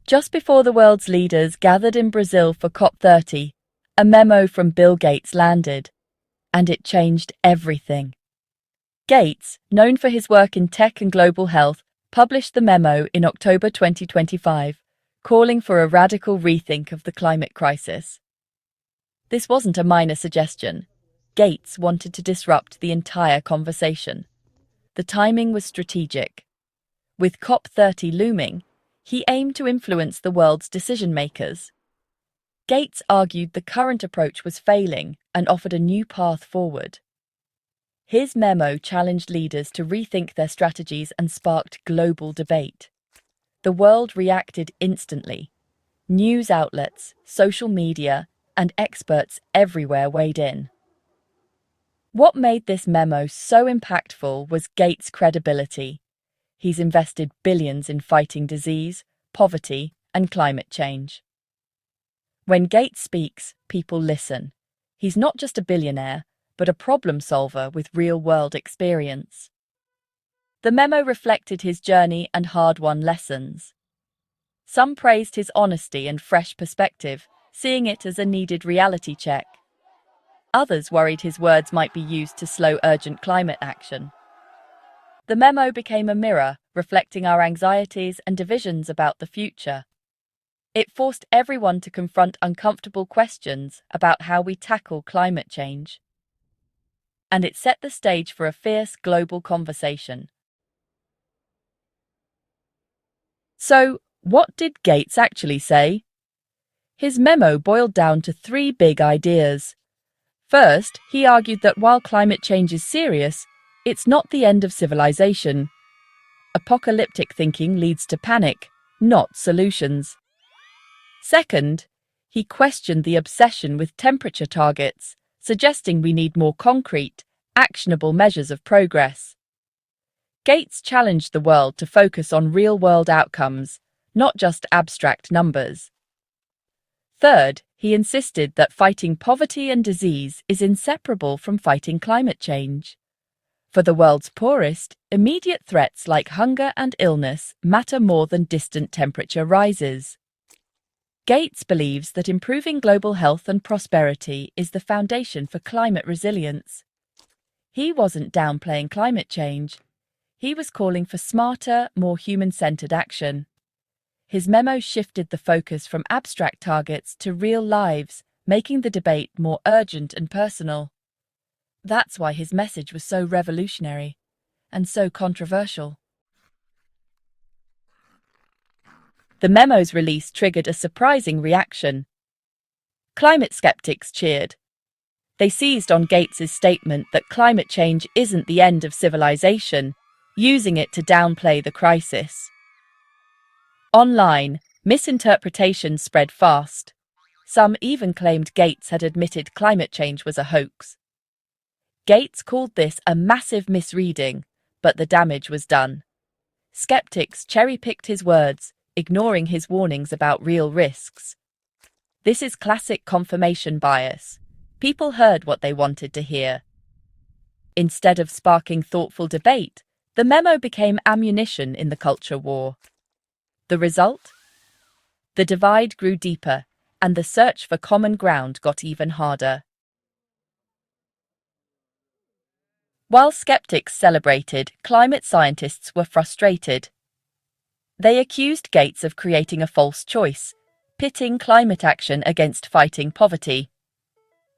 Just before the world's leaders gathered in Brazil for COP30, a memo from Bill Gates landed, and it changed everything. Gates, known for his work in tech and global health, published the memo in October 2025, calling for a radical rethink of the climate crisis. This wasn't a minor suggestion. Gates wanted to disrupt the entire conversation. The timing was strategic. With COP30 looming, he aimed to influence the world's decision-makers. Gates argued the current approach was failing and offered a new path forward. His memo challenged leaders to rethink their strategies and sparked global debate. The world reacted instantly. News outlets, social media, and experts everywhere weighed in. What made this memo so impactful was Gates' credibility. He's invested billions in fighting disease, poverty, and climate change. When Gates speaks, people listen. He's not just a billionaire, but a problem solver with real-world experience. The memo reflected his journey and hard-won lessons. Some praised his honesty and fresh perspective, seeing it as a needed reality check. Others worried his words might be used to slow urgent climate action. The memo became a mirror, reflecting our anxieties and divisions about the future. It forced everyone to confront uncomfortable questions about how we tackle climate change. And it set the stage for a fierce global conversation. So, what did Gates actually say? His memo boiled down to three big ideas. First, he argued that while climate change is serious, it's not the end of civilization. Apocalyptic thinking leads to panic, not solutions. Second, he questioned the obsession with temperature targets, suggesting we need more concrete, actionable measures of progress. Gates challenged the world to focus on real-world outcomes, not just abstract numbers. Third, he insisted that fighting poverty and disease is inseparable from fighting climate change. For the world's poorest, immediate threats like hunger and illness matter more than distant temperature rises. Gates believes that improving global health and prosperity is the foundation for climate resilience. He wasn't downplaying climate change. He was calling for smarter, more human-centered action. His memo shifted the focus from abstract targets to real lives, making the debate more urgent and personal. That's why his message was so revolutionary and so controversial. The memo's release triggered a surprising reaction. Climate skeptics cheered. They seized on Gates's statement that climate change isn't the end of civilization, using it to downplay the crisis. Online, misinterpretations spread fast. Some even claimed Gates had admitted climate change was a hoax. Gates called this a massive misreading, but the damage was done. Skeptics cherry-picked his words, ignoring his warnings about real risks. This is classic confirmation bias. People heard what they wanted to hear. Instead of sparking thoughtful debate, the memo became ammunition in the culture war. The result? The divide grew deeper, and the search for common ground got even harder. While skeptics celebrated, climate scientists were frustrated. They accused Gates of creating a false choice, pitting climate action against fighting poverty.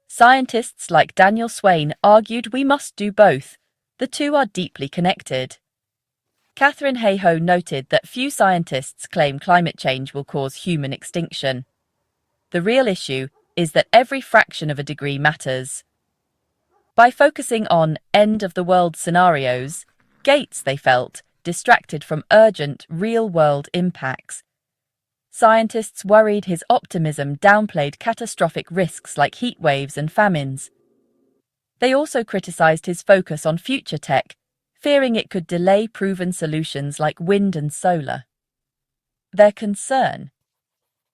Scientists like Daniel Swain argued we must do both. The two are deeply connected. Catherine Hayhoe noted that few scientists claim climate change will cause human extinction. The real issue is that every fraction of a degree matters. By focusing on end-of-the-world scenarios, Gates, they felt, distracted from urgent, real-world impacts. Scientists worried his optimism downplayed catastrophic risks like heat waves and famines. They also criticized his focus on future tech, fearing it could delay proven solutions like wind and solar. Their concern: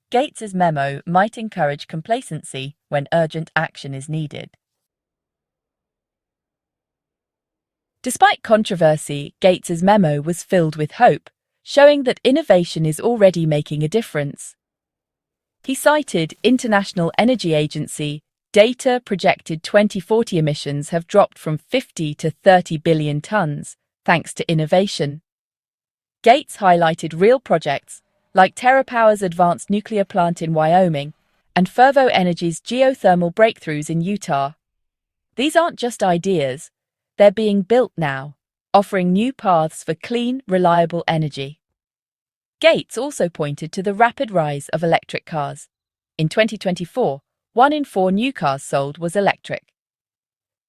Gates's memo might encourage complacency when urgent action is needed. Despite controversy, Gates's memo was filled with hope, showing that innovation is already making a difference. He cited International Energy Agency data projected 2040 emissions have dropped from 50 to 30 billion tons, thanks to innovation. Gates highlighted real projects like TerraPower's advanced nuclear plant in Wyoming and Fervo Energy's geothermal breakthroughs in Utah. These aren't just ideas, they're being built now, offering new paths for clean, reliable energy. Gates also pointed to the rapid rise of electric cars. In 2024, 1 in 4 new cars sold was electric.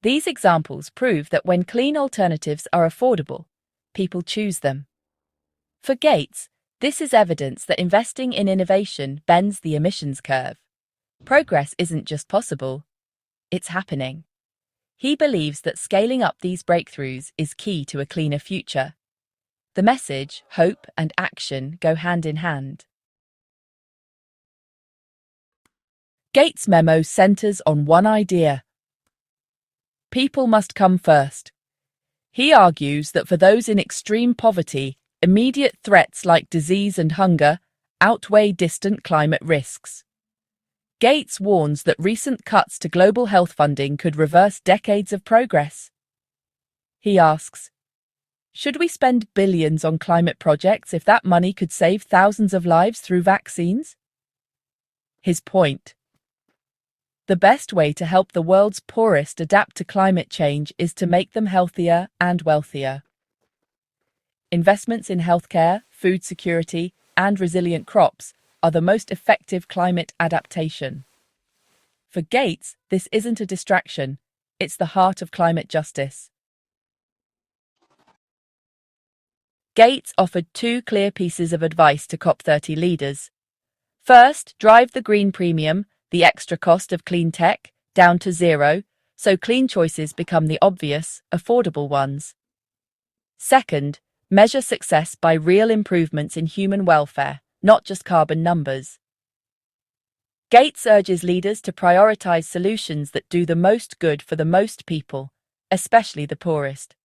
These examples prove that when clean alternatives are affordable, people choose them. For Gates, this is evidence that investing in innovation bends the emissions curve. Progress isn't just possible, it's happening. He believes that scaling up these breakthroughs is key to a cleaner future. The message, hope, and action go hand in hand. Gates' memo centers on one idea: people must come first. He argues that for those in extreme poverty, immediate threats like disease and hunger outweigh distant climate risks. Gates warns that recent cuts to global health funding could reverse decades of progress. He asks, should we spend billions on climate projects if that money could save thousands of lives through vaccines? His point: the best way to help the world's poorest adapt to climate change is to make them healthier and wealthier. Investments in healthcare, food security, and resilient crops are the most effective climate adaptation. For Gates, this isn't a distraction, it's the heart of climate justice. Gates offered 2 clear pieces of advice to COP30 leaders. First, drive the green premium, the extra cost of clean tech, down to zero, so clean choices become the obvious, affordable ones. Second, measure success by real improvements in human welfare, not just carbon numbers. Gates urges leaders to prioritize solutions that do the most good for the most people, especially the poorest.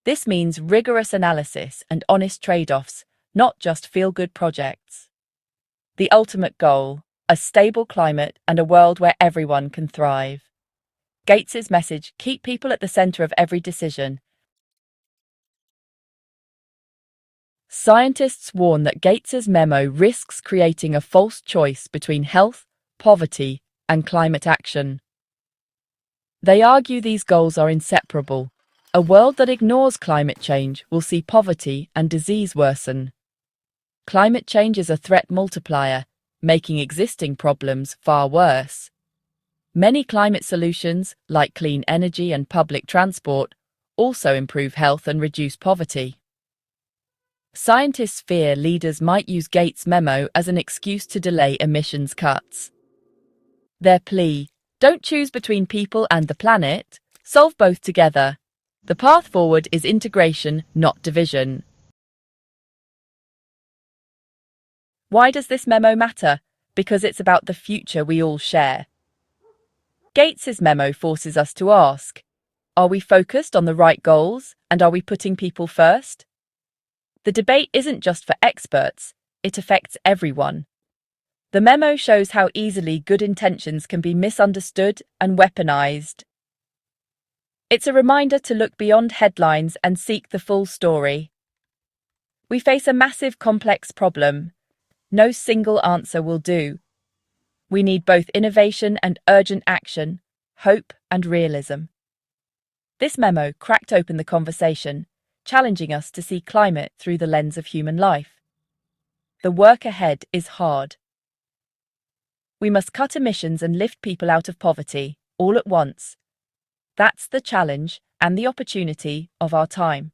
This means rigorous analysis and honest trade-offs, not just feel-good projects. The ultimate goal: a stable climate and a world where everyone can thrive. Gates's message: keep people at the center of every decision. Scientists warn that Gates's memo risks creating a false choice between health, poverty, and climate action. They argue these goals are inseparable. A world that ignores climate change will see poverty and disease worsen. Climate change is a threat multiplier, making existing problems far worse. Many climate solutions, like clean energy and public transport, also improve health and reduce poverty. Scientists fear leaders might use Gates' memo as an excuse to delay emissions cuts. Their plea: don't choose between people and the planet, solve both together. The path forward is integration, not division. Why does this memo matter? Because it's about the future we all share. Gates's memo forces us to ask, are we focused on the right goals, and are we putting people first? The debate isn't just for experts, it affects everyone. The memo shows how easily good intentions can be misunderstood and weaponized. It's a reminder to look beyond headlines and seek the full story. We face a massive, complex problem. No single answer will do. We need both innovation and urgent action, hope and realism. This memo cracked open the conversation, challenging us to see climate through the lens of human life. The work ahead is hard. We must cut emissions and lift people out of poverty, all at once. That's the challenge and the opportunity of our time.